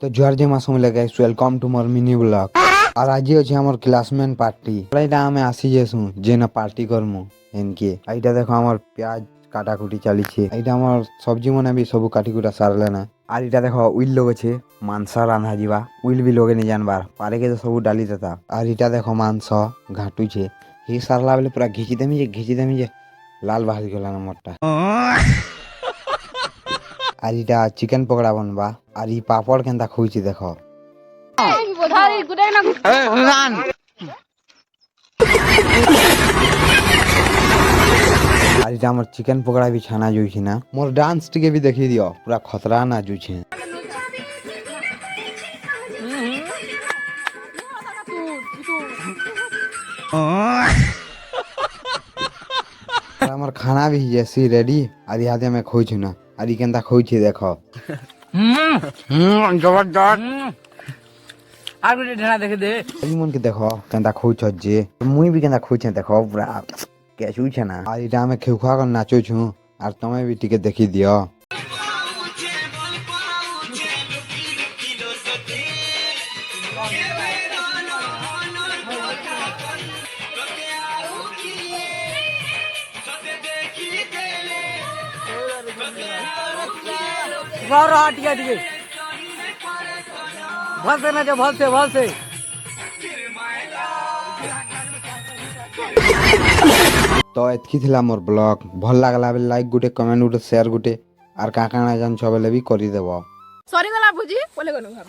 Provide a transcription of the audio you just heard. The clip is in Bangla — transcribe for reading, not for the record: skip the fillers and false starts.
তো জুয়ার যে মাস মিলে গাইস ওয়েলকম টু মোর মিনি ব্লগ। আর আজ আছে আমার ক্লাসমেট পার্টি। এইটা আমি আসি যেসু যে না পার্টি করমু এনকে। এইটা দেখো আমার পেঁয়াজ কাটাকুটি চালিছে। এইটা আমার সবজি মনে বি সবু কাটি কুটা সারলে না। আর এটা দেখো উইল লোক আছে মাংস রান্ধা যাবা উইল বি লোকে নি জানবার পারে কে তো সবু ডালি দেতা। আর এটা দেখো মাংস ঘাটুছে হি সারলা বেলে পুরা ঘিচি দেমি যে লাল বাহারি গলা নম্বরটা। আর এটা চিকেন পকোড়া বনবা। আর ই পাপড় কেনতা খুঁজছি দেখো। আর এটা আমার চিকেন পকোড়া भी छाना जुई ना मोर डांस टिके भी देखी दियो पूरा खतरा ना जुई আমার খানা भी जैसी रेडी আর ইয়াতে मैं खोई ना আর ই কেনতা खोई देखो জবরদস্ত আর গুটি ঢেনা দেখে দে এই মন के देखो কেনতা खोई जे मुई भी केनता खोई देखो पूरा कैसु छे ना আর এটা আমি খেউ খাওয়া নাচো छु আর তুমি भी টিকে দেখি দিও। রহ টিকে টিকে ভলসে না যে ভলসে তো এতকি ଥିଲା মোর ব্লগ ভাল লাগলা বেলে লাইক গুটে কমেন্ট গুটে শেয়ার গুটে আর কাকাଣା জান ছবেলে भी করি দেব। সরি গলা বুঝি বলে গনু ভাব